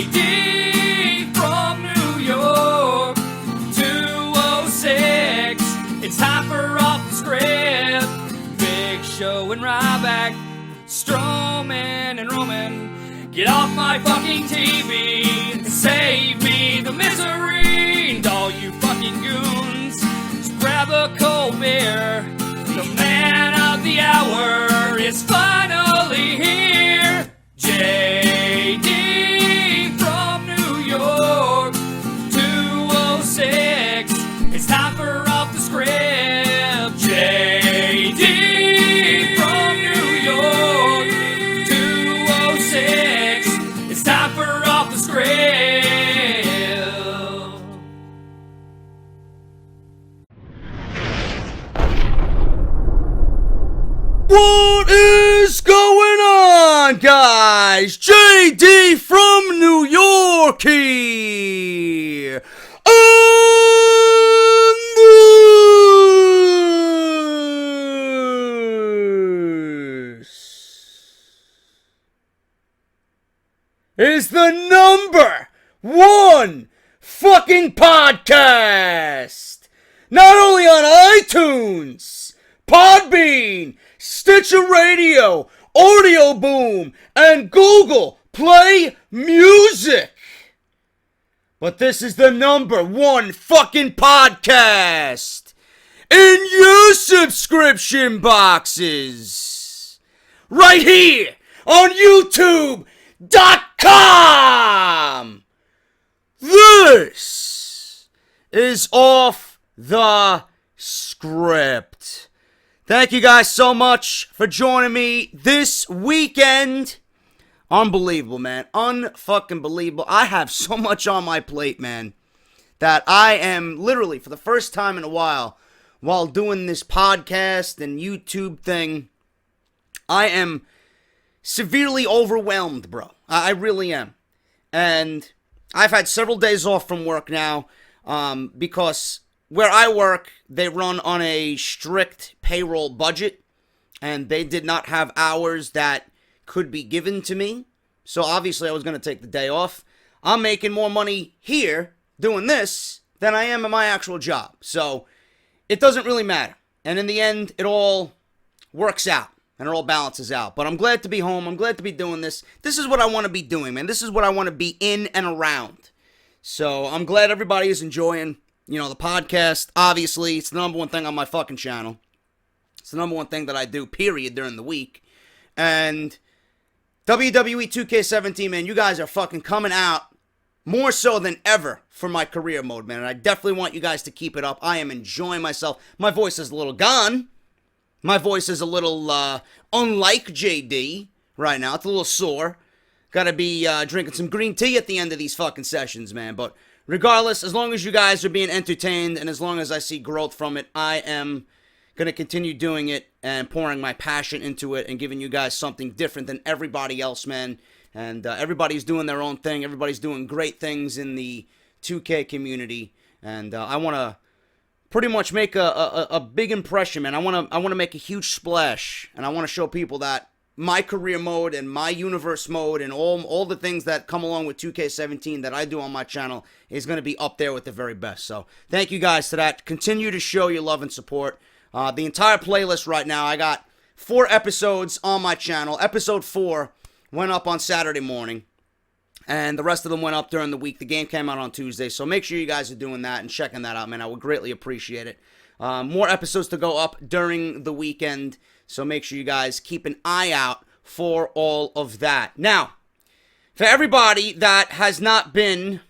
JD from New York, 206. It's time for Off The Script. Big Show and Ryback, Strowman and Roman. Get off my fucking TV and save me the misery. And all you fucking goons, just grab a cold beer. The man of the hour is finally here. JD from New York, 206. It's time for Off The Script. JD from New York, 206. It's time for Off The Script. What is going on, guys? JD from New York here. And this is the number one fucking podcast. Not only on iTunes, Podbean, Stitcher Radio, Audio Boom, and Google Play Music. But this is the number one fucking podcast in your subscription boxes. Right here on YouTube.com. This is Off The Script. Thank you guys so much for joining me this weekend. Unbelievable, man. Unfucking believable. I have so much on my plate, man, that I am literally, for the first time in a while doing this podcast and YouTube thing, I am severely overwhelmed, bro. I really am. And I've had several days off from work now because where I work, they run on a strict payroll budget, and they did not have hours that could be given to me. So obviously I was going to take the day off. I'm making more money here doing this than I am in my actual job. So it doesn't really matter. And in the end, it all works out and it all balances out. But I'm glad to be home. I'm glad to be doing this. This is what I want to be doing, man. This is what I want to be in and around. So I'm glad everybody is enjoying the podcast. Obviously, it's the number one thing on my fucking channel. It's the number one thing that I do, period, during the week. And WWE 2K17, man, you guys are fucking coming out more so than ever for my career mode, man. And I definitely want you guys to keep it up. I am enjoying myself. My voice is a little gone. My voice is a little unlike JD right now. It's a little sore. Gotta be drinking some green tea at the end of these fucking sessions, man. But regardless, as long as you guys are being entertained and as long as I see growth from it, I am going to continue doing it and pouring my passion into it and giving you guys something different than everybody else, man. And everybody's doing their own thing. Everybody's doing great things in the 2K community. And I want to pretty much make a big impression, man. I want to make a huge splash. And I want to show people that my career mode and my universe mode and all the things that come along with 2K17 that I do on my channel is going to be up there with the very best. So thank you guys for that. Continue to show your love and support. The entire playlist right now, I got 4 episodes on my channel. Episode 4 went up on Saturday morning, and the rest of them went up during the week. The game came out on Tuesday, so make sure you guys are doing that and checking that out, man. I would greatly appreciate it. More episodes to go up during the weekend, so make sure you guys keep an eye out for all of that. Now, for everybody that has not been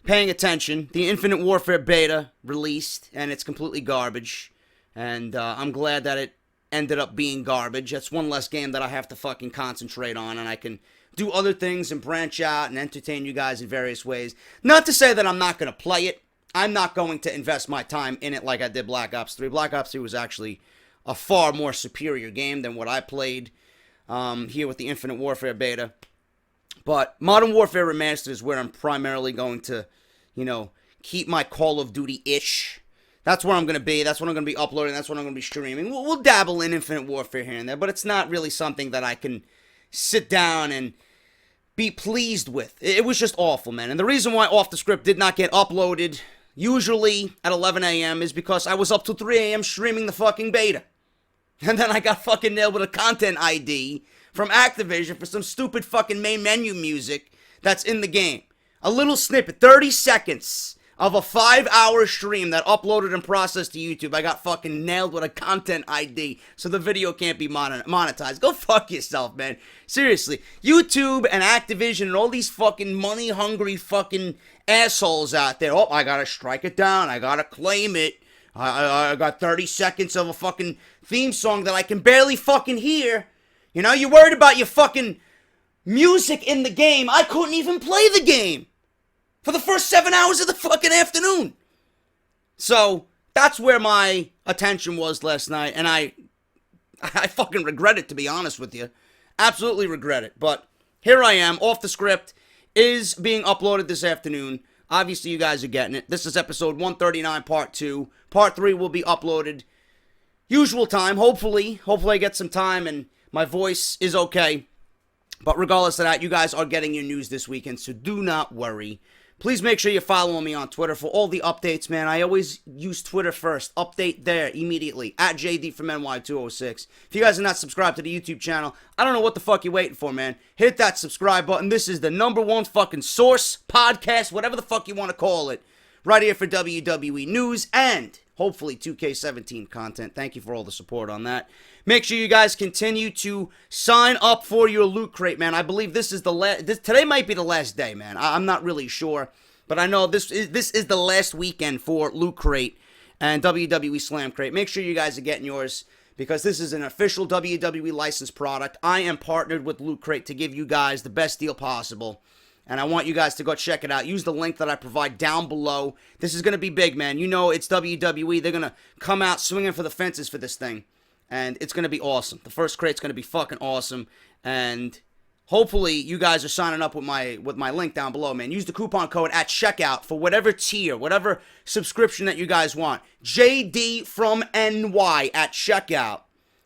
paying attention, the Infinite Warfare beta released, and it's completely garbage. And I'm glad that it ended up being garbage. That's one less game that I have to fucking concentrate on, and I can do other things and branch out and entertain you guys in various ways. Not to say that I'm not going to play it. I'm not going to invest my time in it like I did Black Ops 3. Black Ops 3 was actually a far more superior game than what I played here with the Infinite Warfare beta. But Modern Warfare Remastered is where I'm primarily going to, keep my Call of Duty-ish. That's where I'm going to be. That's what I'm going to be uploading. That's what I'm going to be streaming. We'll dabble in Infinite Warfare here and there, but it's not really something that I can sit down and be pleased with. It was just awful, man. And the reason why Off The Script did not get uploaded, usually at 11 a.m., is because I was up till 3 a.m. streaming the fucking beta. And then I got fucking nailed with a content ID from Activision for some stupid fucking main menu music that's in the game. A little snippet, 30 seconds of a 5-hour stream that uploaded and processed to YouTube. I got fucking nailed with a content ID, so the video can't be monetized. Go fuck yourself, man. Seriously. YouTube and Activision and all these fucking money-hungry fucking assholes out there. Oh, I gotta strike it down. I gotta claim it. I got 30 seconds of a fucking theme song that I can barely fucking hear. You know, you're worried about your fucking music in the game. I couldn't even play the game for the first 7 hours of the fucking afternoon. So, that's where my attention was last night, and I fucking regret it, to be honest with you. Absolutely regret it. But here I am. Off The Script is being uploaded this afternoon. Obviously, you guys are getting it. This is episode 139, part 2. Part 3 will be uploaded usual time, hopefully. Hopefully I get some time and my voice is okay. But regardless of that, you guys are getting your news this weekend, so do not worry. Please make sure you're following me on Twitter for all the updates, man. I always use Twitter first. Update there immediately. At JD from NY206. If you guys are not subscribed to the YouTube channel, I don't know what the fuck you're waiting for, man. Hit that subscribe button. This is the #1 fucking source, podcast, whatever the fuck you want to call it. Right here for WWE news and hopefully 2K17 content. Thank you for all the support on that. Make sure you guys continue to sign up for your Loot Crate, man. I believe this is the last. Today might be the last day, man. I'm not really sure, but I know this is the last weekend for Loot Crate and WWE Slam Crate. Make sure you guys are getting yours because this is an official WWE licensed product. I am partnered with Loot Crate to give you guys the best deal possible. And I want you guys to go check it out. Use the link that I provide down below. This is going to be big, man. You know it's WWE. They're going to come out swinging for the fences for this thing. And it's going to be awesome. The first crate's going to be fucking awesome. And hopefully you guys are signing up with my link down below, man. Use the coupon code at checkout for whatever tier, whatever subscription that you guys want. JD from NY at checkout.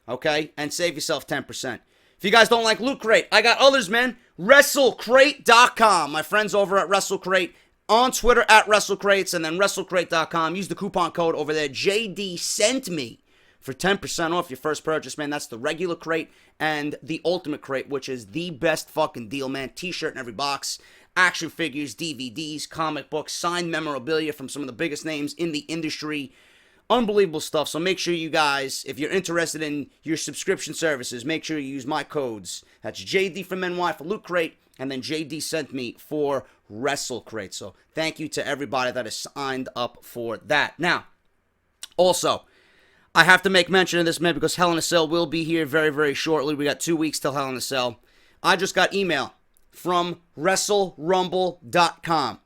Okay? And save yourself 10%. If you guys don't like Loot Crate, I got others, man. WrestleCrate.com. My friends over at WrestleCrate on Twitter at WrestleCrates and then WrestleCrate.com. Use the coupon code over there. JD sent me for 10% off your first purchase, man. That's the regular crate and the ultimate crate, which is the best fucking deal, man. T-shirt in every box, action figures, DVDs, comic books, signed memorabilia from some of the biggest names in the industry. Unbelievable stuff. So make sure you guys, if you're interested in your subscription services, make sure you use my codes. That's JD from NY for Loot Crate, and then JD sent me for Wrestle Crate. So thank you to everybody that has signed up for that. Now, also, I have to make mention of this, man, because Hell in a Cell will be here very, very shortly. We got 2 weeks till Hell in a Cell. I just got email from WrestleRumble.com.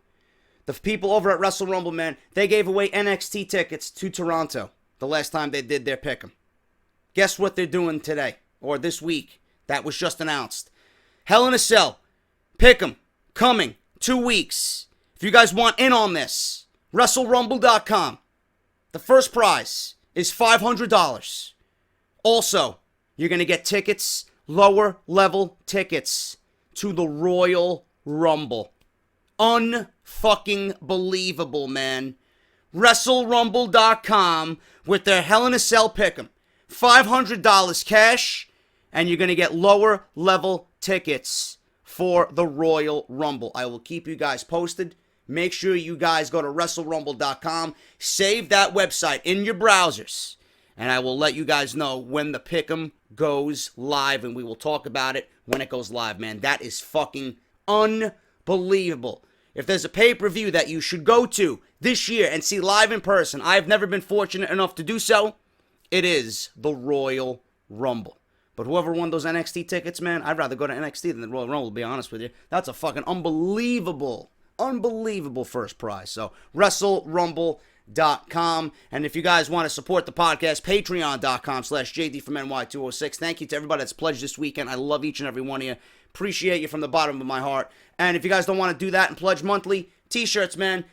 The people over at Wrestle Rumble, man, they gave away NXT tickets to Toronto the last time they did their pick'em. Guess what they're doing today, or this week? That was just announced. Hell in a Cell, pick'em, coming, 2 weeks. If you guys want in on this, WrestleRumble.com. The first prize is $500. Also, you're going to get tickets, lower level tickets, to the Royal Rumble. Unfucking believable, man. WrestleRumble.com with their Hell in a Cell pick'em. $500 cash, and you're going to get lower level tickets for the Royal Rumble. I will keep you guys posted. Make sure you guys go to WrestleRumble.com. Save that website in your browsers, and I will let you guys know when the pick'em goes live, and we will talk about it when it goes live, man. That is fucking unbelievable. If there's a pay-per-view that you should go to this year and see live in person, I've never been fortunate enough to do so, it is the Royal Rumble. But whoever won those NXT tickets, man, I'd rather go to NXT than the Royal Rumble, to be honest with you. That's a fucking unbelievable first prize. So, WrestleRumble.com. And if you guys want to support the podcast, Patreon.com/JD from NY206. Thank you to everybody that's pledged this weekend. I love each and every one of you. Appreciate you from the bottom of my heart. And if you guys don't want to do that and pledge monthly, t-shirts, man.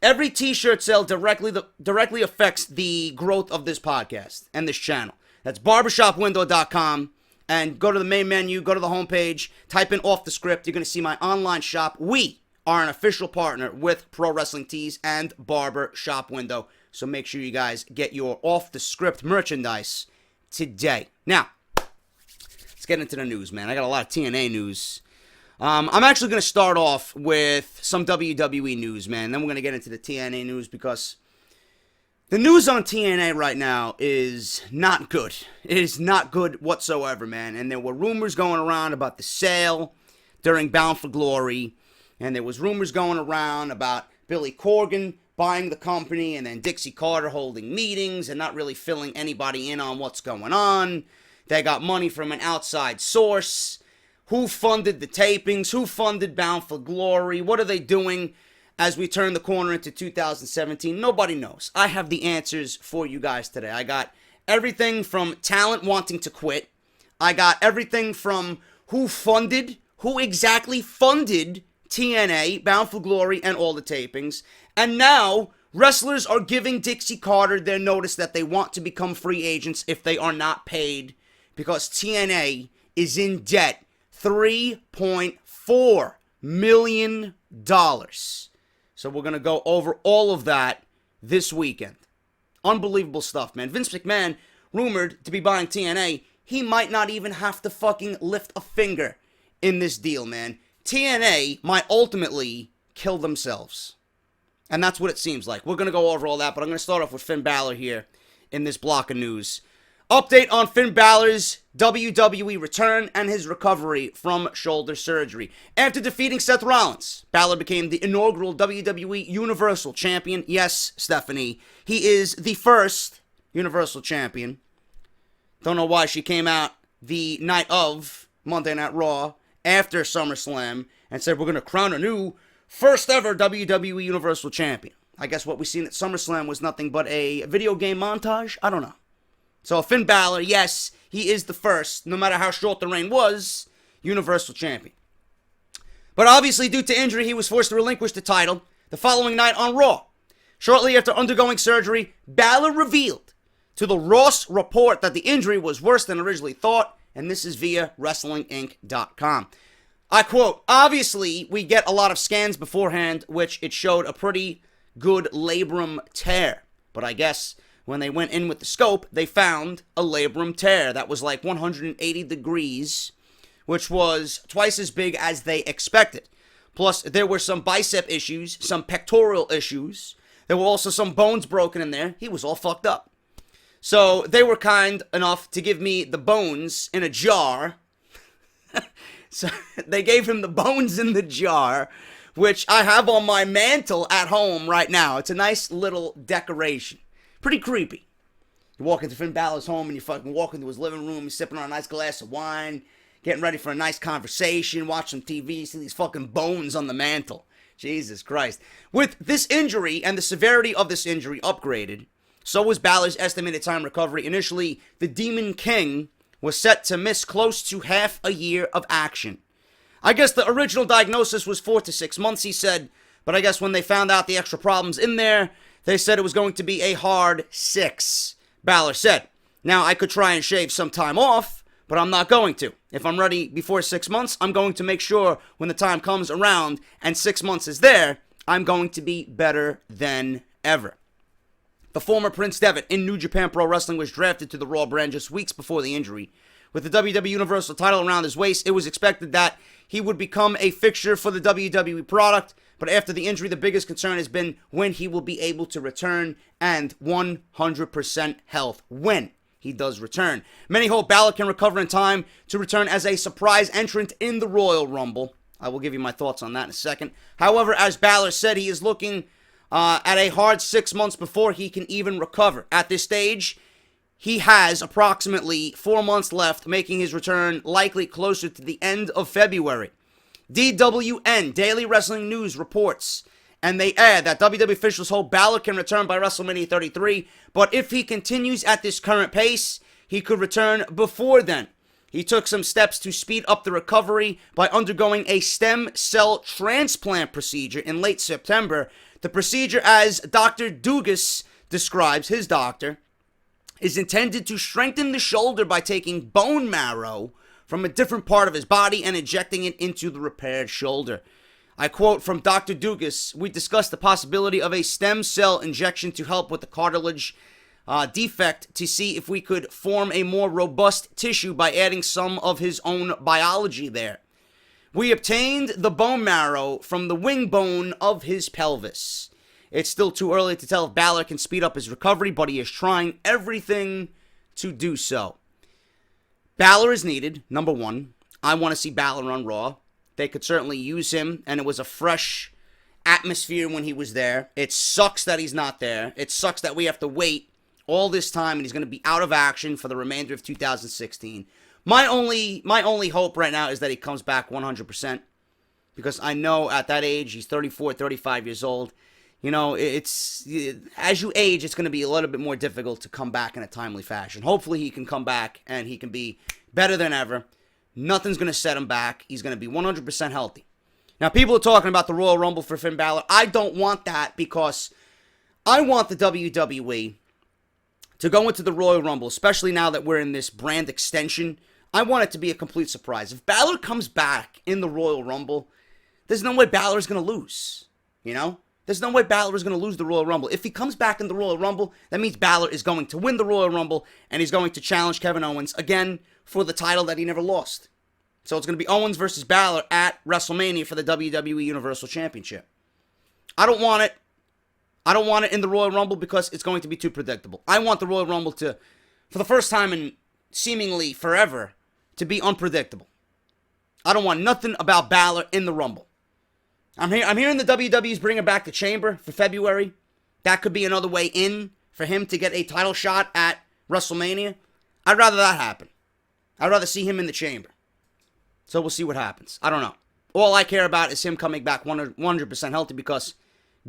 Every t-shirt sale directly affects the growth of this podcast and this channel. That's barbershopwindow.com and go to the main menu, go to the homepage, type in Off The Script. You're going to see my online shop. We are an official partner with Pro Wrestling Tees and Barber Shop Window. So make sure you guys get your Off The Script merchandise today. Now, let's get into the news, man. I got a lot of TNA news. I'm actually going to start off with some WWE news, man. Then we're going to get into the TNA news because the news on TNA right now is not good. It is not good whatsoever, man. And there were rumors going around about the sale during Bound for Glory. And there was rumors going around about Billy Corgan buying the company and then Dixie Carter holding meetings and not really filling anybody in on what's going on. They got money from an outside source. Who funded the tapings? Who funded Bound for Glory? What are they doing as we turn the corner into 2017? Nobody knows. I have the answers for you guys today. I got everything from talent wanting to quit. I got everything from who exactly funded TNA, Bound for Glory, and all the tapings. And now, wrestlers are giving Dixie Carter their notice that they want to become free agents if they are not paid because TNA is in debt $3.4 million. So we're going to go over all of that this weekend. Unbelievable stuff, man. Vince McMahon, rumored to be buying TNA, he might not even have to fucking lift a finger in this deal, man. TNA might ultimately kill themselves. And that's what it seems like. We're going to go over all that, but I'm going to start off with Finn Balor here in this block of news. Update on Finn Balor's WWE return and his recovery from shoulder surgery. After defeating Seth Rollins, Balor became the inaugural WWE Universal Champion. Yes, Stephanie, he is the first Universal Champion. Don't know why she came out the night of Monday Night Raw after SummerSlam and said we're going to crown a new first ever WWE Universal Champion. I guess what we seen at SummerSlam was nothing but a video game montage? I don't know. So Finn Balor, yes, he is the first, no matter how short the reign was, Universal Champion. But obviously, due to injury, he was forced to relinquish the title the following night on Raw. Shortly after undergoing surgery, Balor revealed to the Ross Report that the injury was worse than originally thought, and this is via WrestlingInc.com. I quote, obviously, we get a lot of scans beforehand, which it showed a pretty good labrum tear. But I guess when they went in with the scope, they found a labrum tear that was like 180 degrees, which was twice as big as they expected. Plus, there were some bicep issues, some pectoral issues. There were also some bones broken in there. He was all fucked up. So they were kind enough to give me the bones in a jar. So they gave him the bones in the jar, which I have on my mantle at home right now. It's a nice little decoration. Pretty creepy. You walk into Finn Balor's home and you fucking walk into his living room, he's sipping on a nice glass of wine, getting ready for a nice conversation, watch some TV, see these fucking bones on the mantle. Jesus Christ. With this injury and the severity of this injury upgraded, so was Balor's estimated time recovery. Initially, the Demon King was set to miss close to half a year of action. I guess the original diagnosis was 4 to 6 months, he said, but I guess when they found out the extra problems in there, they said it was going to be a hard 6, Balor said. Now, I could try and shave some time off, but I'm not going to. If I'm ready before 6 months, I'm going to make sure when the time comes around and 6 months is there, I'm going to be better than ever. The former Prince Devitt in New Japan Pro Wrestling was drafted to the Raw brand just weeks before the injury. With the WWE Universal title around his waist, it was expected that he would become a fixture for the WWE product, but after the injury, the biggest concern has been when he will be able to return and 100% health when he does return. Many hope Balor can recover in time to return as a surprise entrant in the Royal Rumble. I will give you my thoughts on that in a second. However, as Balor said, he is looking at a hard 6 months before he can even recover. At this stage, he has approximately 4 months left, making his return likely closer to the end of February. DWN, Daily Wrestling News, reports, and they add that WWE officials hope Balor can return by WrestleMania 33, but if he continues at this current pace, he could return before then. He took some steps to speed up the recovery by undergoing a stem cell transplant procedure in late September. The procedure, as Dr. Dugas describes, his doctor, is intended to strengthen the shoulder by taking bone marrow from a different part of his body and injecting it into the repaired shoulder. I quote from Dr. Dugas, "We discussed the possibility of a stem cell injection to help with the cartilage defect to see if we could form a more robust tissue by adding some of his own biology there. We obtained the bone marrow from the wing bone of his pelvis. It's still too early to tell if Balor can speed up his recovery, but he is trying everything to do so." Balor is needed, number one. I want to see Balor on Raw. They could certainly use him, and it was a fresh atmosphere when he was there. It sucks that he's not there. It sucks that we have to wait all this time, and he's going to be out of action for the remainder of 2016. My only hope right now is that he comes back 100%, because I know at that age, he's 34, 35 years old. You know, as you age, it's going to be a little bit more difficult to come back in a timely fashion. Hopefully he can come back and he can be better than ever. Nothing's going to set him back. He's going to be 100% healthy. Now, people are talking about the Royal Rumble for Finn Balor. I don't want that, because I want the WWE to go into the Royal Rumble, especially now that we're in this brand extension. I want it to be a complete surprise. If Balor comes back in the Royal Rumble, there's no way Balor's going to lose, you know? There's no way Balor is going to lose the Royal Rumble. If he comes back in the Royal Rumble, that means Balor is going to win the Royal Rumble, and he's going to challenge Kevin Owens again for the title that he never lost. So it's going to be Owens versus Balor at WrestleMania for the WWE Universal Championship. I don't want it. I don't want it in the Royal Rumble because it's going to be too predictable. I want the Royal Rumble to, for the first time in seemingly forever, to be unpredictable. I don't want nothing about Balor in the Rumble. I'm hearing the WWE's bringing back the Chamber for February. That could be another way in for him to get a title shot at WrestleMania. I'd rather that happen. I'd rather see him in the Chamber. So we'll see what happens. I don't know. All I care about is him coming back 100% healthy, because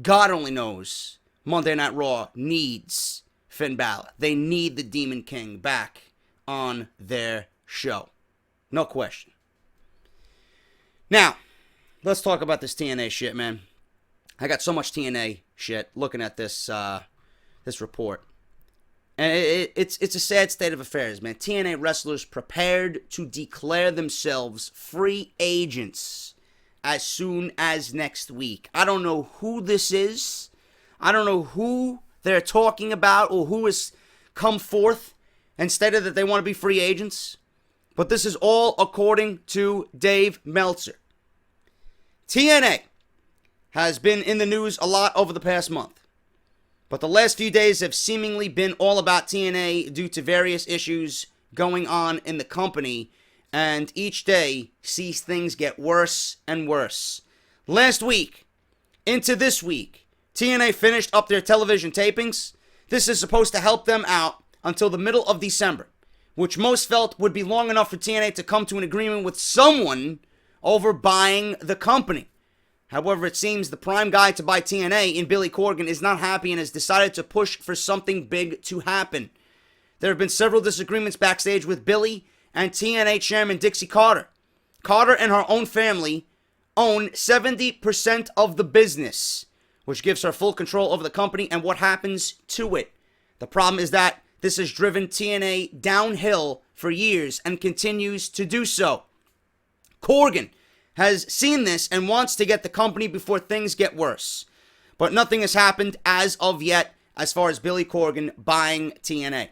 God only knows Monday Night Raw needs Finn Balor. They need the Demon King back on their show. No question. Now, let's talk about this TNA shit, man. I got so much TNA shit looking at this report. And it's a sad state of affairs, man. TNA wrestlers prepared to declare themselves free agents as soon as next week. I don't know who this is. I don't know who they're talking about or who has come forth and stated that they want to be free agents. But this is all according to Dave Meltzer. TNA has been in the news a lot over the past month. But the last few days have seemingly been all about TNA due to various issues going on in the company. And each day sees things get worse and worse. Last week, into this week, TNA finished up their television tapings. This is supposed to help them out until the middle of December, which most felt would be long enough for TNA to come to an agreement with someone over buying the company. However, it seems the prime guy to buy TNA in Billy Corgan is not happy and has decided to push for something big to happen. There have been several disagreements backstage with Billy and TNA chairman Dixie Carter. Carter and her own family own 70% of the business, which gives her full control over the company and what happens to it. The problem is that this has driven TNA downhill for years and continues to do so. Corgan has seen this and wants to get the company before things get worse. But nothing has happened as of yet as far as Billy Corgan buying TNA.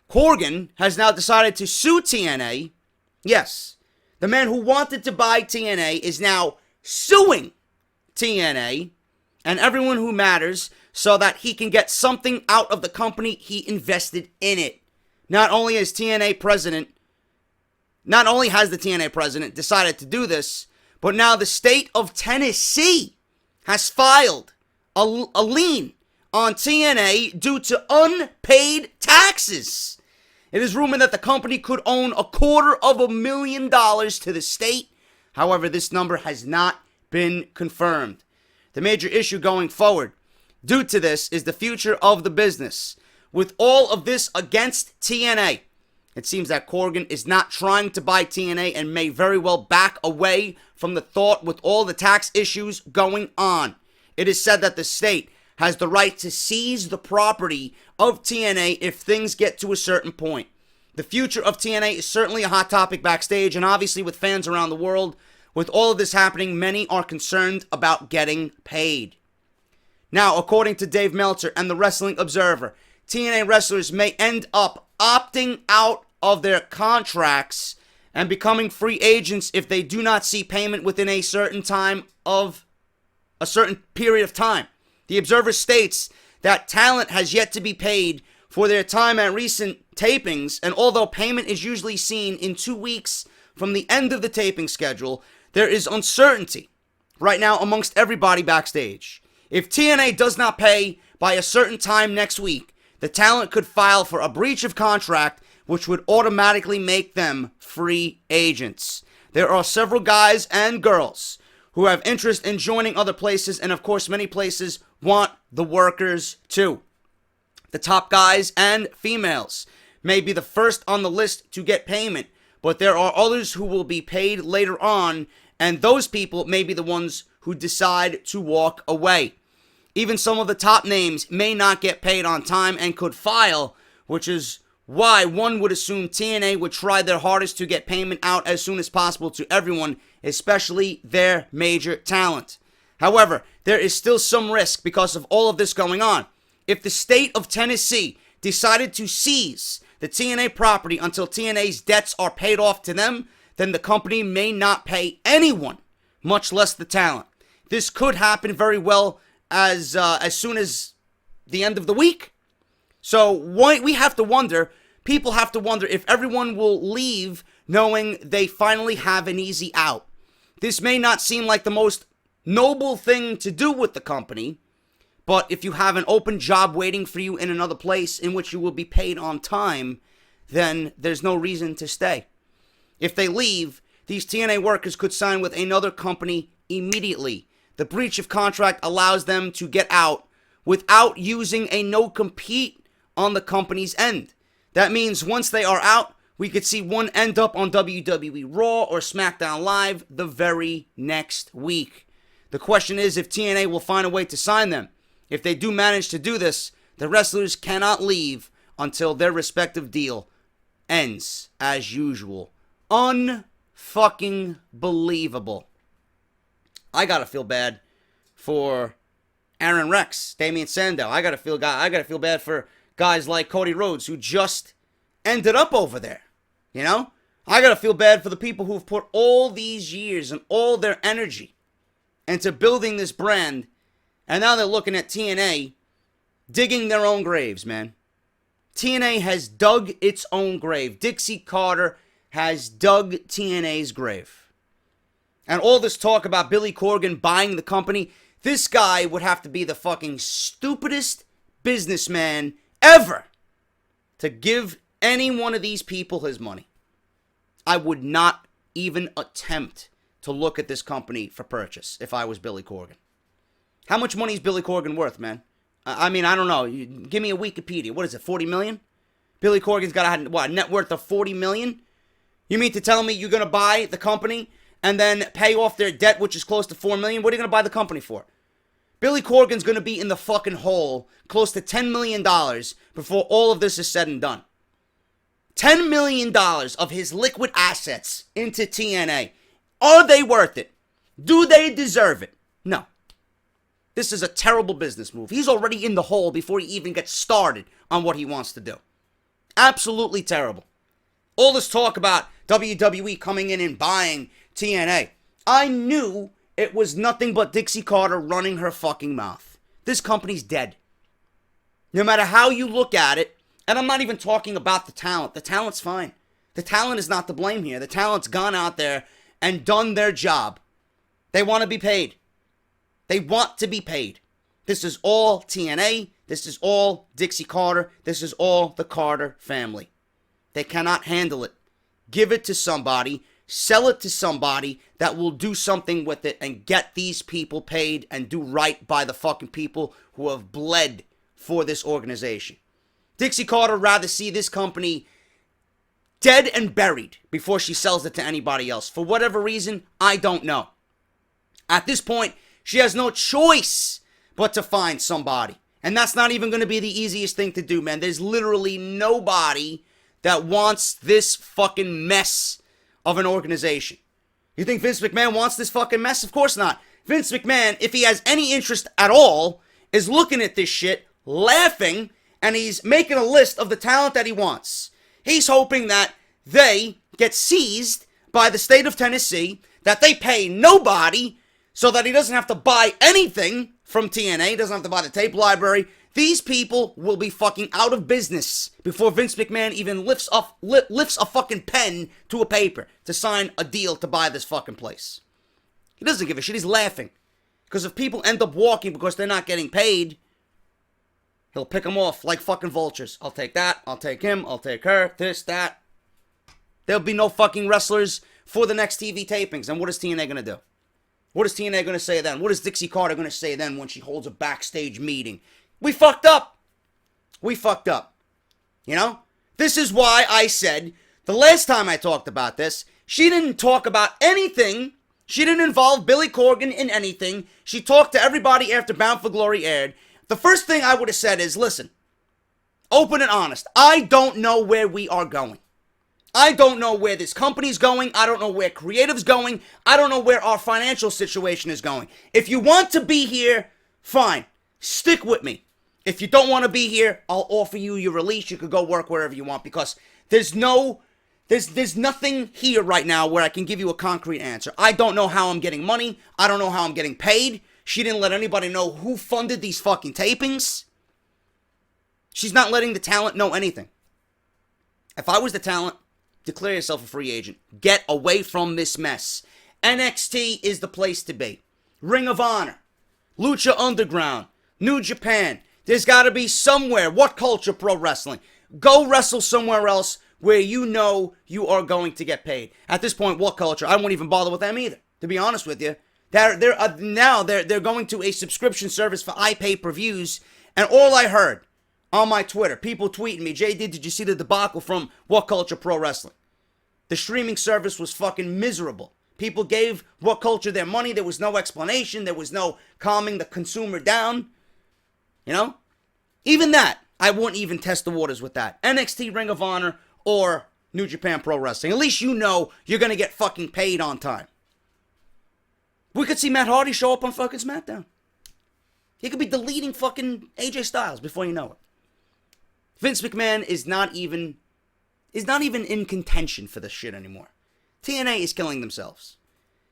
Corgan has now decided to sue TNA. Yes, the man who wanted to buy TNA is now suing TNA and everyone who matters so that he can get something out of the company he invested in it. Not only has the TNA president decided to do this, but now the state of Tennessee has filed a lien on TNA due to unpaid taxes. It is rumored that the company could own $250,000 to the state. However, this number has not been confirmed. The major issue going forward due to this is the future of the business. With all of this against TNA, it seems that Corgan is not trying to buy TNA and may very well back away from the thought with all the tax issues going on. It is said that the state has the right to seize the property of TNA if things get to a certain point. The future of TNA is certainly a hot topic backstage, and obviously with fans around the world, with all of this happening, many are concerned about getting paid. Now, according to Dave Meltzer and the Wrestling Observer, TNA wrestlers may end up opting out of their contracts and becoming free agents if they do not see payment within a certain period of time. The Observer states that talent has yet to be paid for their time at recent tapings, and although payment is usually seen in 2 weeks from the end of the taping schedule, there is uncertainty right now amongst everybody backstage. If TNA does not pay by a certain time next week, the talent could file for a breach of contract, which would automatically make them free agents. There are several guys and girls who have interest in joining other places, and of course many places want the workers too. The top guys and females may be the first on the list to get payment, but there are others who will be paid later on, and those people may be the ones who decide to walk away. Even some of the top names may not get paid on time and could file, which is why one would assume TNA would try their hardest to get payment out as soon as possible to everyone, especially their major talent. However, there is still some risk because of all of this going on. If the state of Tennessee decided to seize the TNA property until TNA's debts are paid off to them, then the company may not pay anyone, much less the talent. This could happen very well as soon as the end of the week. So we have to wonder, people have to wonder if everyone will leave knowing they finally have an easy out. This may not seem like the most noble thing to do with the company, but if you have an open job waiting for you in another place in which you will be paid on time, then there's no reason to stay. If they leave, these TNA workers could sign with another company immediately. The breach of contract allows them to get out without using a no-compete on the company's end. That means once they are out, we could see one end up on WWE Raw or Smackdown Live the very next week. The question is if TNA will find a way to sign them. If they do manage to do this, the wrestlers cannot leave until their respective deal ends as usual. Unfucking believable. I gotta feel bad for Aaron Rex, Damian Sandow. I gotta feel bad for guys like Cody Rhodes who just ended up over there. You know? I gotta feel bad for the people who've put all these years and all their energy into building this brand, and now they're looking at TNA digging their own graves, man. TNA has dug its own grave. Dixie Carter has dug TNA's grave. And all this talk about Billy Corgan buying the company, this guy would have to be the fucking stupidest businessman ever to give any one of these people his money. I would not even attempt to look at this company for purchase if I was Billy Corgan. How much money is Billy Corgan worth, man? I mean, I don't know. Give me a Wikipedia. What is it, 40 million? Billy Corgan's got a net worth of 40 million? You mean to tell me you're going to buy the company and then pay off their debt, which is close to 4 million? What are you going to buy the company for? Billy Corgan's going to be in the fucking hole close to $10 million before all of this is said and done. $10 million of his liquid assets into TNA. Are they worth it? Do they deserve it? No. This is a terrible business move. He's already in the hole before he even gets started on what he wants to do. Absolutely terrible. All this talk about WWE coming in and buying TNA. I knew it was nothing but Dixie Carter running her fucking mouth. This company's dead. No matter how you look at it, and I'm not even talking about the talent. The talent's fine. The talent is not to blame here. The talent's gone out there and done their job. They want to be paid. They want to be paid. This is all TNA. This is all Dixie Carter. This is all the Carter family. They cannot handle it. Give it to somebody. Sell it to somebody that will do something with it and get these people paid and do right by the fucking people who have bled for this organization. Dixie Carter would rather see this company dead and buried before she sells it to anybody else. For whatever reason, I don't know. At this point, she has no choice but to find somebody. And that's not even going to be the easiest thing to do, man. There's literally nobody that wants this fucking mess of an organization. You think Vince McMahon wants this fucking mess? Of course not. Vince McMahon, if he has any interest at all, is looking at this shit, laughing, and he's making a list of the talent that he wants. He's hoping that they get seized by the state of Tennessee, that they pay nobody, so that he doesn't have to buy anything from TNA, doesn't have to buy the tape library. These people will be fucking out of business before Vince McMahon even lifts a fucking pen to a paper to sign a deal to buy this fucking place. He doesn't give a shit. He's laughing. Because if people end up walking because they're not getting paid, he'll pick them off like fucking vultures. I'll take that. I'll take him. I'll take her. This, that. There'll be no fucking wrestlers for the next TV tapings. And what is TNA going to do? What is TNA going to say then? What is Dixie Carter going to say then when she holds a backstage meeting? We fucked up. We fucked up. You know? This is why I said, the last time I talked about this, she didn't talk about anything. She didn't involve Billy Corgan in anything. She talked to everybody after Bound for Glory aired. The first thing I would have said is, listen, open and honest, I don't know where we are going. I don't know where this company's going. I don't know where creative's going. I don't know where our financial situation is going. If you want to be here, fine. Stick with me. If you don't want to be here, I'll offer you your release. You could go work wherever you want, because there's nothing here right now where I can give you a concrete answer. I don't know how I'm getting money. I don't know how I'm getting paid. She didn't let anybody know who funded these fucking tapings. She's not letting the talent know anything. If I was the talent, declare yourself a free agent. Get away from this mess. NXT is the place to be. Ring of Honor, Lucha Underground, New Japan. There's got to be somewhere. What Culture Pro Wrestling? Go wrestle somewhere else where you know you are going to get paid. At this point, What Culture, I won't even bother with them either, to be honest with you. They're going to a subscription service for iPay-per-views, and all I heard on my Twitter, people tweeting me, JD, did you see the debacle from What Culture Pro Wrestling? The streaming service was fucking miserable. People gave What Culture their money. There was no explanation. There was no calming the consumer down. You know? Even that, I wouldn't even test the waters with that. NXT, Ring of Honor, or New Japan Pro Wrestling. At least you know you're going to get fucking paid on time. We could see Matt Hardy show up on fucking Smackdown. He could be deleting fucking AJ Styles before you know it. Vince McMahon is not even in contention for this shit anymore. TNA is killing themselves.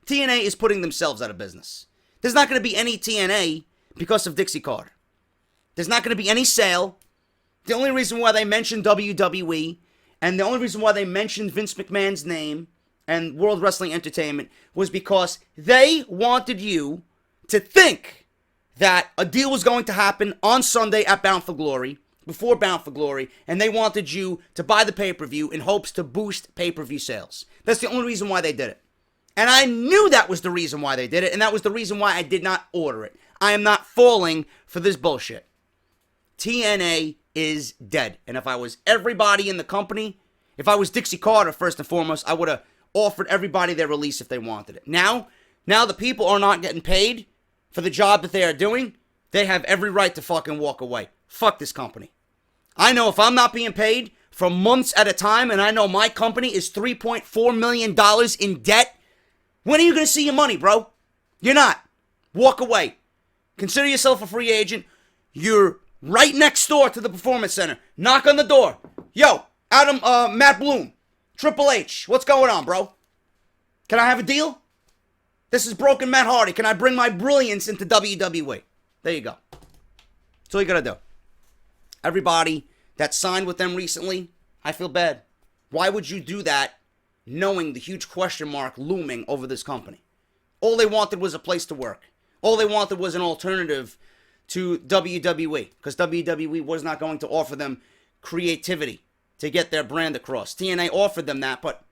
TNA is putting themselves out of business. There's not going to be any TNA because of Dixie Carter. There's not going to be any sale. The only reason why they mentioned WWE, and the only reason why they mentioned Vince McMahon's name and World Wrestling Entertainment, was because they wanted you to think that a deal was going to happen on Sunday at Bound for Glory, before Bound for Glory, and they wanted you to buy the pay-per-view in hopes to boost pay-per-view sales. That's the only reason why they did it. And I knew that was the reason why they did it, and that was the reason why I did not order it. I am not falling for this bullshit. TNA is dead. And if I was everybody in the company, if I was Dixie Carter, first and foremost, I would have offered everybody their release if they wanted it. Now the people are not getting paid for the job that they are doing. They have every right to fucking walk away. Fuck this company. I know if I'm not being paid for months at a time, and I know my company is $3.4 million in debt, when are you going to see your money, bro? You're not. Walk away. Consider yourself a free agent. You're right next door to the Performance Center. Knock on the door. Yo, Matt Bloom, Triple H, what's going on, bro? Can I have a deal? This is broken Matt Hardy. Can I bring my brilliance into WWE? There you go. That's all you gotta do. Everybody that signed with them recently, I feel bad. Why would you do that knowing the huge question mark looming over this company? All they wanted was a place to work. All they wanted was an alternative to WWE, because WWE was not going to offer them creativity to get their brand across. TNA offered them that, but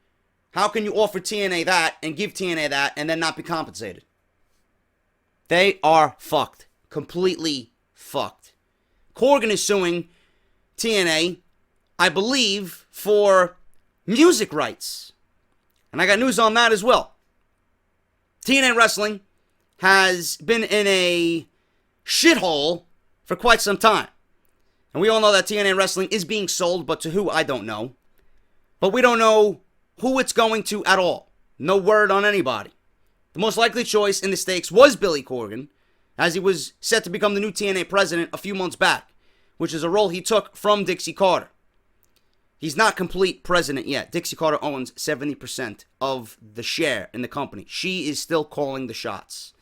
how can you offer TNA that and give TNA that and then not be compensated? They are fucked. Completely fucked. Corgan is suing TNA, I believe, for music rights. And I got news on that as well. TNA Wrestling has been in a shithole for quite some time. And we all know that TNA Wrestling is being sold, but to who, I don't know. But we don't know who it's going to at all. No word on anybody. The most likely choice in the stakes was Billy Corgan, as he was set to become the new TNA president a few months back, which is a role he took from Dixie Carter. He's not complete president yet. Dixie Carter owns 70% of the share in the company. She is still calling the shots.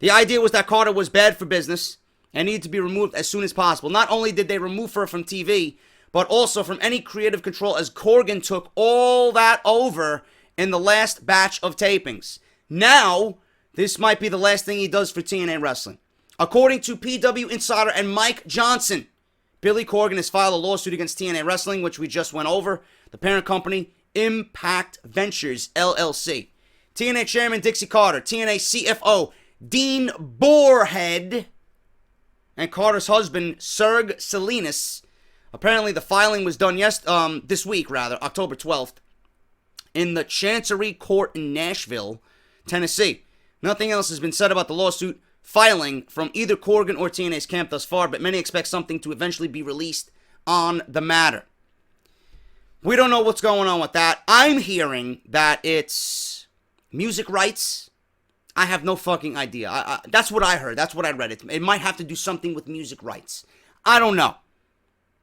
The idea was that Carter was bad for business and needed to be removed as soon as possible. Not only did they remove her from TV, but also from any creative control, as Corgan took all that over in the last batch of tapings. Now, this might be the last thing he does for TNA Wrestling. According to PW Insider and Mike Johnson, Billy Corgan has filed a lawsuit against TNA Wrestling, which we just went over. The parent company, Impact Ventures, LLC. TNA Chairman Dixie Carter, TNA CFO Dean Boarhead, and Carter's husband, Serg Salinas. Apparently, the filing was done this week, October 12th, in the Chancery Court in Nashville, Tennessee. Nothing else has been said about the lawsuit filing from either Corgan or TNA's camp thus far, but many expect something to eventually be released on the matter. We don't know what's going on with that. I'm hearing that it's music rights. I have no fucking idea. That's what I heard. That's what I read. It might have to do something with music rights. I don't know.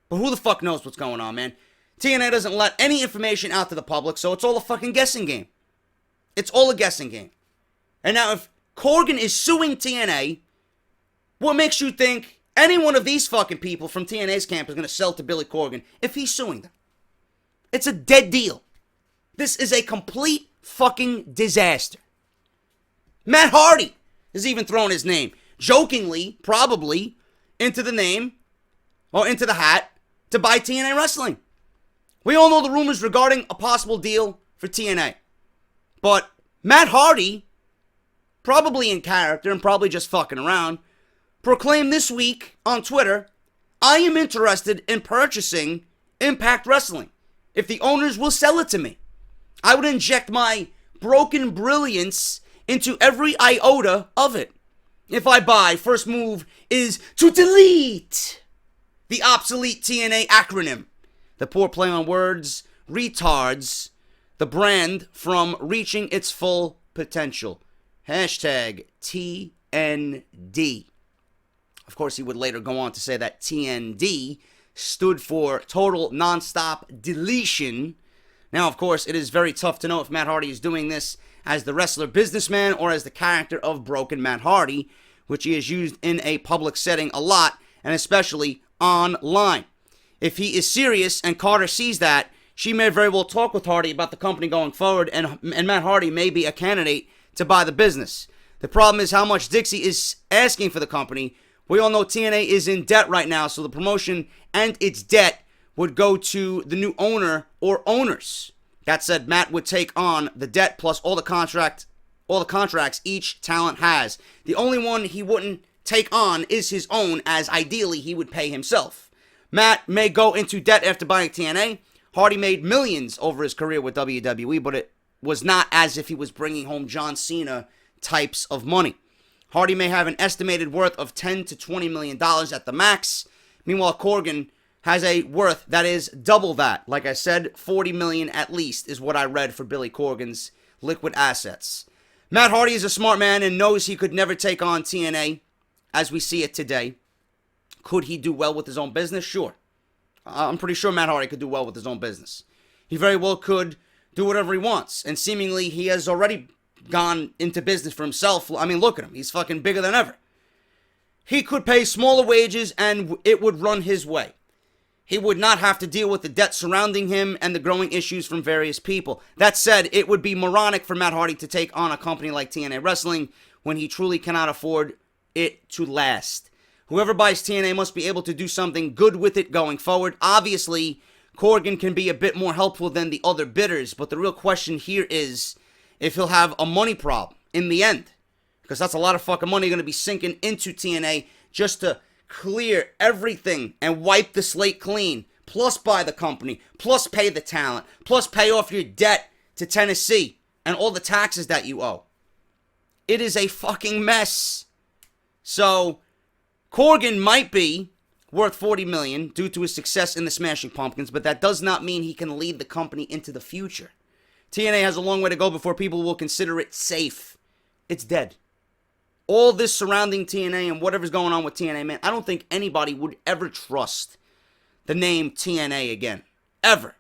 But who the fuck knows what's going on, man? TNA doesn't let any information out to the public, so it's all a fucking guessing game. It's all a guessing game. And now if Corgan is suing TNA, what makes you think any one of these fucking people from TNA's camp is going to sell to Billy Corgan if he's suing them? It's a dead deal. This is a complete fucking disaster. Matt Hardy has even thrown his name, jokingly, probably, into the name, or into the hat, to buy TNA Wrestling. We all know the rumors regarding a possible deal for TNA. But Matt Hardy, probably in character and probably just fucking around, proclaimed this week on Twitter, I am interested in purchasing Impact Wrestling if the owners will sell it to me. I would inject my broken brilliance into every iota of it. If I buy, first move is to delete the obsolete TNA acronym. The poor play on words retards the brand from reaching its full potential. Hashtag TND. Of course, he would later go on to say that TND stood for total nonstop deletion. Now, of course, it is very tough to know if Matt Hardy is doing this as the wrestler businessman or as the character of Broken Matt Hardy, which he has used in a public setting a lot, and especially online. If he is serious and Carter sees that, she may very well talk with Hardy about the company going forward, and Matt Hardy may be a candidate to buy the business. The problem is how much Dixie is asking for the company. We all know TNA is in debt right now, so the promotion and its debt would go to the new owner or owners. That said, Matt would take on the debt plus all the contracts each talent has. The only one he wouldn't take on is his own, as ideally he would pay himself. Matt may go into debt after buying TNA. Hardy made millions over his career with WWE, but it was not as if he was bringing home John Cena types of money. Hardy may have an estimated worth of $10 to $20 million at the max. Meanwhile, Corgan has a worth that is double that. Like I said, $40 million at least is what I read for Billy Corgan's liquid assets. Matt Hardy is a smart man and knows he could never take on TNA as we see it today. Could he do well with his own business? Sure. I'm pretty sure Matt Hardy could do well with his own business. He very well could do whatever he wants. And seemingly he has already gone into business for himself. I mean, look at him. He's fucking bigger than ever. He could pay smaller wages and it would run his way. He would not have to deal with the debt surrounding him and the growing issues from various people. That said, it would be moronic for Matt Hardy to take on a company like TNA Wrestling when he truly cannot afford it to last. Whoever buys TNA must be able to do something good with it going forward. Obviously, Corgan can be a bit more helpful than the other bidders, but the real question here is if he'll have a money problem in the end. Because that's a lot of fucking money going to be sinking into TNA just to clear everything and wipe the slate clean, plus buy the company, plus pay the talent, plus pay off your debt to Tennessee and all the taxes that you owe. It is a fucking mess. So, Corgan might be worth $40 million due to his success in the Smashing Pumpkins, but that does not mean he can lead the company into the future. TNA has a long way to go before people will consider it safe. It's dead. All this surrounding TNA and whatever's going on with TNA, man, I don't think anybody would ever trust the name TNA again. Ever.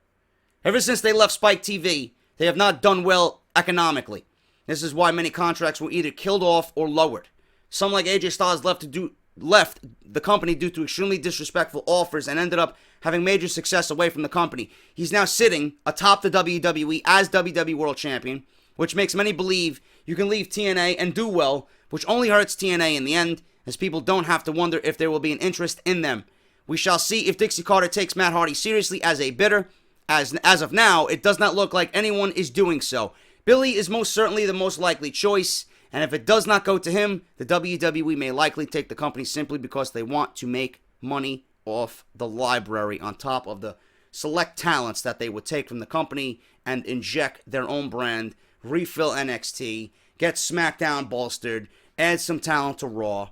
Ever since they left Spike TV, they have not done well economically. This is why many contracts were either killed off or lowered. Some like AJ Styles left the company due to extremely disrespectful offers and ended up having major success away from the company. He's now sitting atop the WWE as WWE World Champion, which makes many believe you can leave TNA and do well, which only hurts TNA in the end, as people don't have to wonder if there will be an interest in them. We shall see if Dixie Carter takes Matt Hardy seriously as a bidder. As of now, it does not look like anyone is doing so. Billy is most certainly the most likely choice, and if it does not go to him, the WWE may likely take the company simply because they want to make money off the library on top of the select talents that they would take from the company and inject their own brand, refill NXT, get Smackdown bolstered, add some talent to Raw.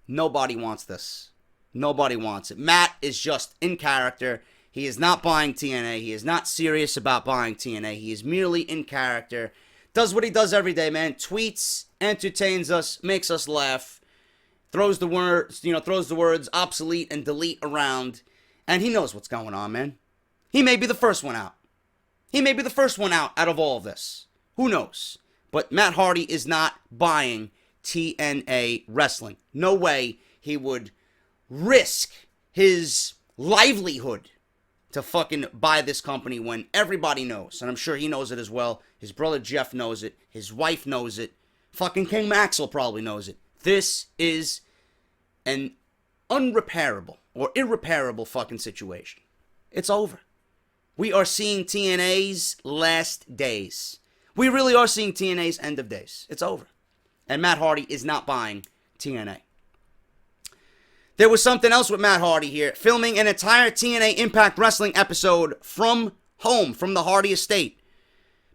Nobody wants this. Nobody wants it. Matt is just in character. He is not buying TNA. He is not serious about buying TNA. He is merely in character. Does what he does every day, man. Tweets, entertains us, makes us laugh, throws the words obsolete and delete around, and he knows what's going on, man. He may be the first one out. He may be the first one out of all of this. Who knows? But Matt Hardy is not buying TNA wrestling. No way he would risk his livelihood to fucking buy this company when everybody knows, and I'm sure he knows it as well. His brother Jeff knows it. His wife knows it. Fucking King Maxwell probably knows it. This is an unrepairable or irreparable fucking situation. It's over. We are seeing TNA's last days. We really are seeing TNA's end of days. It's over. And Matt Hardy is not buying TNA. There was something else with Matt Hardy here, filming an entire TNA Impact Wrestling episode from home, from the Hardy estate.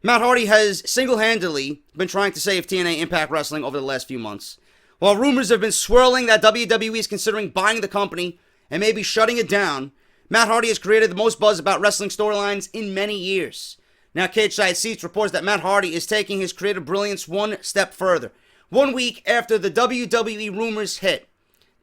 Matt Hardy has single-handedly been trying to save TNA Impact Wrestling over the last few months. While rumors have been swirling that WWE is considering buying the company and maybe shutting it down, Matt Hardy has created the most buzz about wrestling storylines in many years. Now, Cage Side Seats reports that Matt Hardy is taking his creative brilliance one step further. 1 week after the WWE rumors hit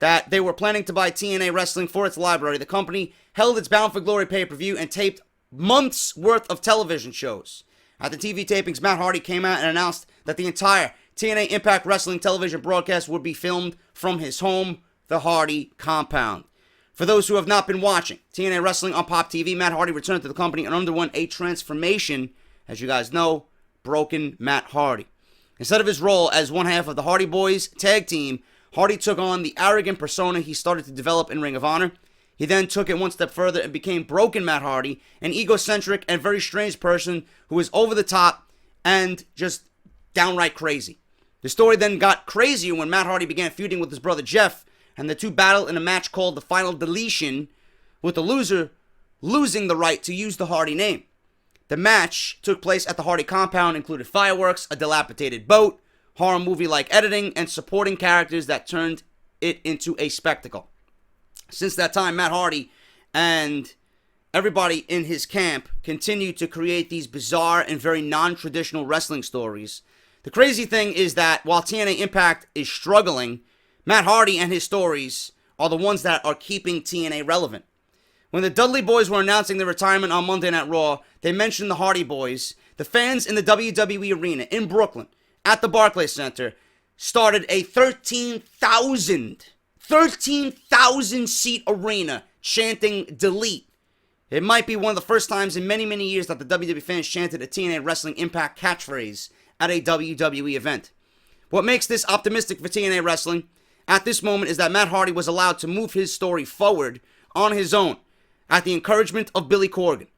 that they were planning to buy TNA Wrestling for its library, the company held its Bound for Glory pay-per-view and taped months' worth of television shows. At the TV tapings, Matt Hardy came out and announced that the entire TNA Impact Wrestling television broadcast would be filmed from his home, the Hardy compound. For those who have not been watching TNA Wrestling on Pop TV, Matt Hardy returned to the company and underwent a transformation. As you guys know, Broken Matt Hardy. Instead of his role as one half of the Hardy Boys tag team, Hardy took on the arrogant persona he started to develop in Ring of Honor. He then took it one step further and became Broken Matt Hardy, an egocentric and very strange person who is over the top and just downright crazy. The story then got crazier when Matt Hardy began feuding with his brother Jeff, and the two battled in a match called the Final Deletion, with the loser losing the right to use the Hardy name. The match took place at the Hardy compound, included fireworks, a dilapidated boat, horror movie-like editing, and supporting characters that turned it into a spectacle. Since that time, Matt Hardy and everybody in his camp continued to create these bizarre and very non-traditional wrestling stories. The crazy thing is that while TNA Impact is struggling, Matt Hardy and his stories are the ones that are keeping TNA relevant. When the Dudley Boys were announcing their retirement on Monday Night Raw, they mentioned the Hardy Boys. The fans in the WWE Arena in Brooklyn at the Barclays Center started a 13,000 seat arena chanting delete. It might be one of the first times in many, many years that the WWE fans chanted a TNA Wrestling Impact catchphrase at a WWE event. What makes this optimistic for TNA Wrestling at this moment is that Matt Hardy was allowed to move his story forward on his own at the encouragement of Billy Corgan.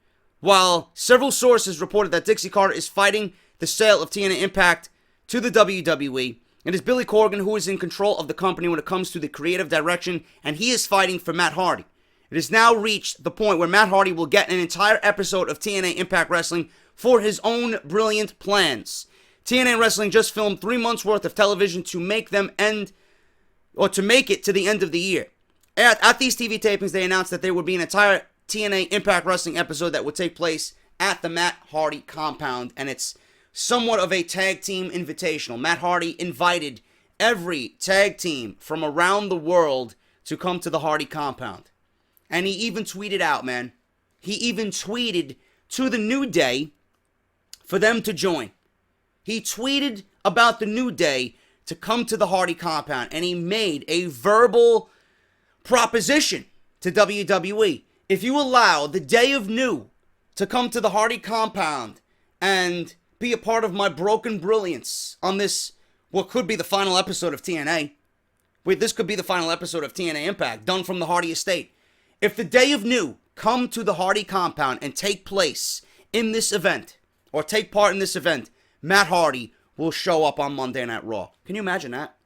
While several sources reported that Dixie Carter is fighting the sale of TNA Impact to the WWE, it is Billy Corgan who is in control of the company when it comes to the creative direction, and he is fighting for Matt Hardy. It has now reached the point where Matt Hardy will get an entire episode of TNA Impact Wrestling for his own brilliant plans. TNA Wrestling just filmed 3 months worth of television to make them end or to make it to the end of the year. At these TV tapings, they announced that there would be an entire TNA Impact Wrestling episode that would take place at the Matt Hardy compound, and it's somewhat of a tag team invitational. Matt Hardy invited every tag team from around the world to come to the Hardy compound. And he even tweeted out, man. He even tweeted to the New Day for them to join. He tweeted about the New Day to come to the Hardy compound, and he made a verbal proposition to WWE. If you allow the Day of New to come to the Hardy compound and be a part of my broken brilliance on this, what could be the final episode of TNA. Wait, this could be the final episode of TNA Impact, done from the Hardy estate. If the Day of New come to the Hardy compound and take place in this event, or take part in this event, Matt Hardy will show up on Monday Night Raw. Can you imagine that?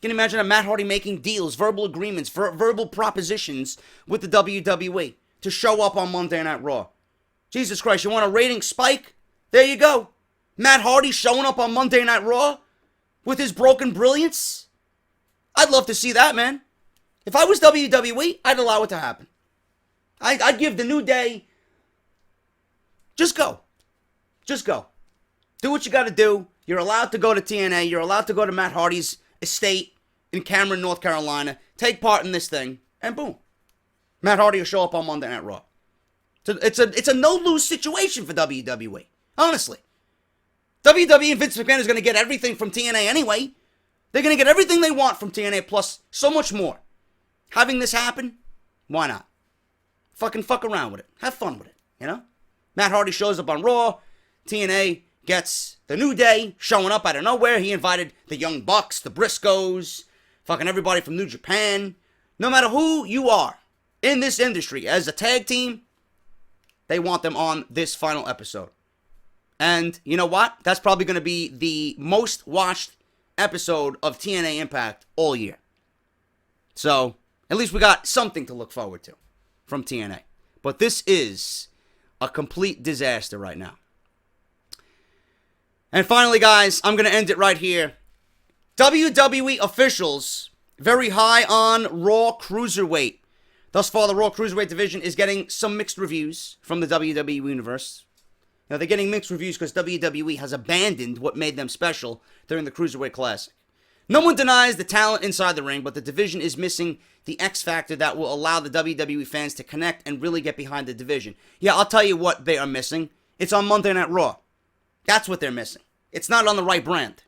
Can you imagine that Matt Hardy making deals, verbal agreements, verbal propositions with the WWE to show up on Monday Night Raw? Jesus Christ, you want a rating spike? There you go. Matt Hardy showing up on Monday Night Raw with his broken brilliance? I'd love to see that, man. If I was WWE, I'd allow it to happen. I'd give the New Day, just go. Just go. Do what you got to do. You're allowed to go to TNA. You're allowed to go to Matt Hardy's estate in Cameron, North Carolina. Take part in this thing, and boom. Matt Hardy will show up on Monday Night Raw. So it's a no-lose situation for WWE. Honestly. WWE and Vince McMahon is going to get everything from TNA anyway. They're going to get everything they want from TNA plus so much more. Having this happen, why not? Fuck around with it. Have fun with it, you know? Matt Hardy shows up on Raw. TNA gets the New Day showing up out of nowhere. He invited the Young Bucks, the Briscoes, fucking everybody from New Japan. No matter who you are in this industry as a tag team, they want them on this final episode. And you know what? That's probably going to be the most watched episode of TNA Impact all year. So, at least we got something to look forward to from TNA. But this is a complete disaster right now. And finally, guys, I'm going to end it right here. WWE officials very high on Raw Cruiserweight. Thus far, the Raw Cruiserweight division is getting some mixed reviews from the WWE Universe. Now, they're getting mixed reviews because WWE has abandoned what made them special during the Cruiserweight Classic. No one denies the talent inside the ring, but the division is missing the X factor that will allow the WWE fans to connect and really get behind the division. Yeah, I'll tell you what they are missing. It's on Monday Night Raw. That's what they're missing. It's not on the right brand.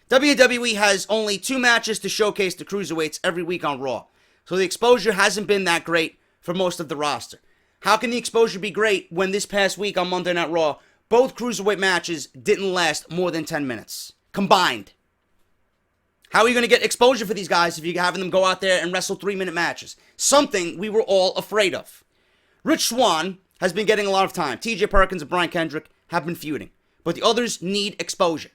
WWE has only 2 matches to showcase the Cruiserweights every week on Raw. So the exposure hasn't been that great for most of the roster. How can the exposure be great when this past week on Monday Night Raw, both Cruiserweight matches didn't last more than 10 minutes? Combined. How are you going to get exposure for these guys if you're having them go out there and wrestle 3-minute matches? Something we were all afraid of. Rich Swann has been getting a lot of time. TJ Perkins and Brian Kendrick have been feuding. But the others need exposure.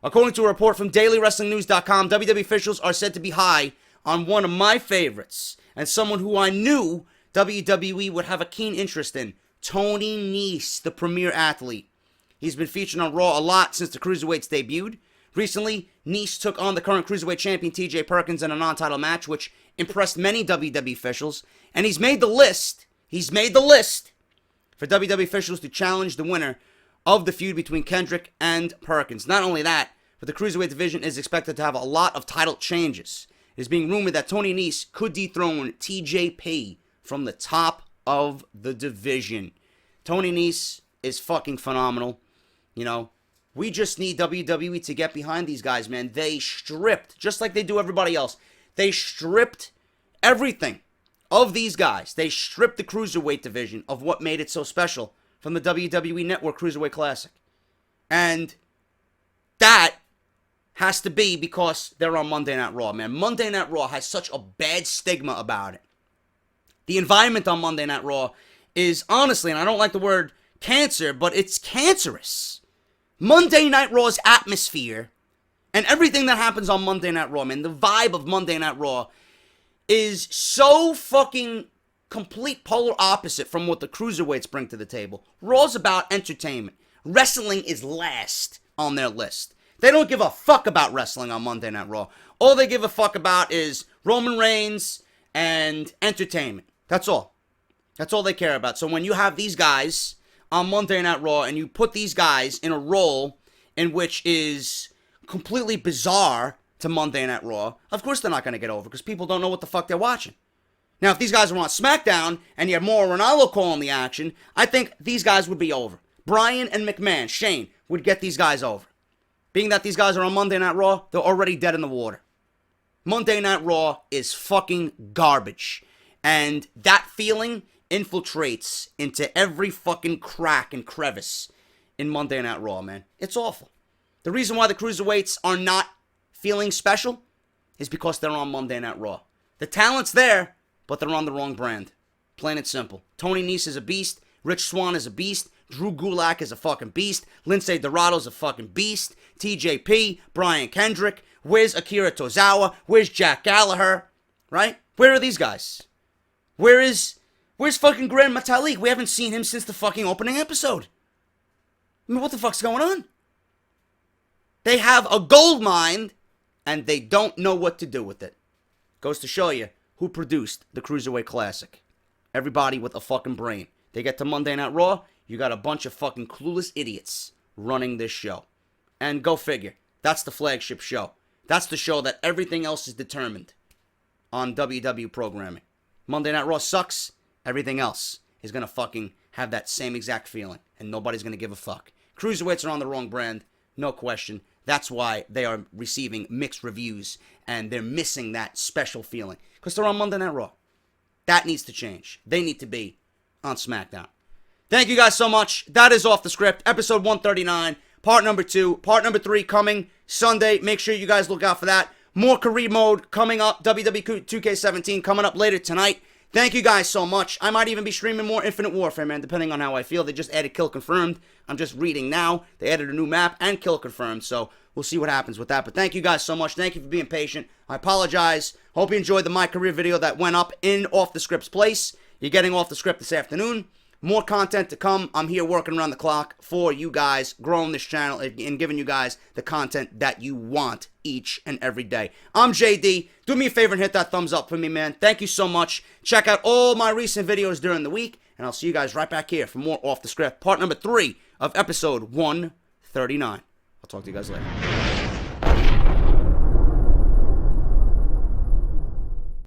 According to a report from DailyWrestlingNews.com, WWE officials are said to be high on one of my favorites, and someone who I knew WWE would have a keen interest in, Tony Nese, the premier athlete. He's been featured on Raw a lot since the Cruiserweights debuted. Recently, Nese took on the current Cruiserweight champion TJ Perkins in a non-title match, which impressed many WWE officials, and he's made the list for WWE officials to challenge the winner of the feud between Kendrick and Perkins. Not only that, but the Cruiserweight division is expected to have a lot of title changes. It is being rumored that Tony Nese could dethrone TJP from the top of the division. Tony Nese is fucking phenomenal. You know, we just need WWE to get behind these guys, man. They stripped, just like they do everybody else, they stripped everything of these guys. They stripped the Cruiserweight division of what made it so special from the WWE Network Cruiserweight Classic. And that has to be because they're on Monday Night Raw, man. Monday Night Raw has such a bad stigma about it. The environment on Monday Night Raw is, honestly, and I don't like the word cancer, but it's cancerous. Monday Night Raw's atmosphere and everything that happens on Monday Night Raw, man, the vibe of Monday Night Raw is so fucking complete polar opposite from what the Cruiserweights bring to the table. Raw's about entertainment. Wrestling is last on their list. They don't give a fuck about wrestling on Monday Night Raw. All they give a fuck about is Roman Reigns and entertainment. That's all. That's all they care about. So when you have these guys on Monday Night Raw and you put these guys in a role in which is completely bizarre to Monday Night Raw, of course they're not going to get over because people don't know what the fuck they're watching. Now, if these guys were on SmackDown and you had Mauro Ranallo calling the action, I think these guys would be over. Bryan and McMahon, Shane, would get these guys over. Being that these guys are on Monday Night Raw, they're already dead in the water. Monday Night Raw is fucking garbage. And that feeling infiltrates into every fucking crack and crevice in Monday Night Raw, man. It's awful. The reason why the Cruiserweights are not feeling special is because they're on Monday Night Raw. The talent's there, but they're on the wrong brand. Plain and simple. Tony Nese is a beast. Rich Swann is a beast. Drew Gulak is a fucking beast. Lindsay Dorado's a fucking beast. TJP, Brian Kendrick. Where's Akira Tozawa? Where's Jack Gallagher? Right? Where are these guys? Where's fucking Grand Metalik? We haven't seen him since the fucking opening episode. I mean, what the fuck's going on? They have a gold mine, and they don't know what to do with it. Goes to show you who produced the Cruiserweight Classic. Everybody with a fucking brain. They get to Monday Night Raw, you got a bunch of fucking clueless idiots running this show. And go figure, that's the flagship show. That's the show that everything else is determined on WWE programming. Monday Night Raw sucks, everything else is gonna fucking have that same exact feeling, and nobody's gonna give a fuck. Cruiserweights are on the wrong brand, no question. That's why they are receiving mixed reviews, and they're missing that special feeling, because they're on Monday Night Raw. That needs to change. They need to be on SmackDown. Thank you guys so much. That is Off the Script, episode 139, part number 2. Part number 3 coming Sunday. Make sure you guys look out for that. More career mode coming up. WWE 2K17 coming up later tonight. Thank you guys so much. I might even be streaming more Infinite Warfare, man, depending on how I feel. They just added Kill Confirmed. I'm just reading now. They added a new map and Kill Confirmed, so we'll see what happens with that. But thank you guys so much. Thank you for being patient. I apologize. Hope you enjoyed the My Career video that went up in Off the Script's place. You're getting Off the Script this afternoon. More content to come. I'm here working around the clock for you guys, growing this channel and giving you guys the content that you want each and every day. I'm JD. Do me a favor and hit that thumbs up for me, man. Thank you so much. Check out all my recent videos during the week, and I'll see you guys right back here for more Off the Script, part number 3 of episode 139. I'll talk to you guys later.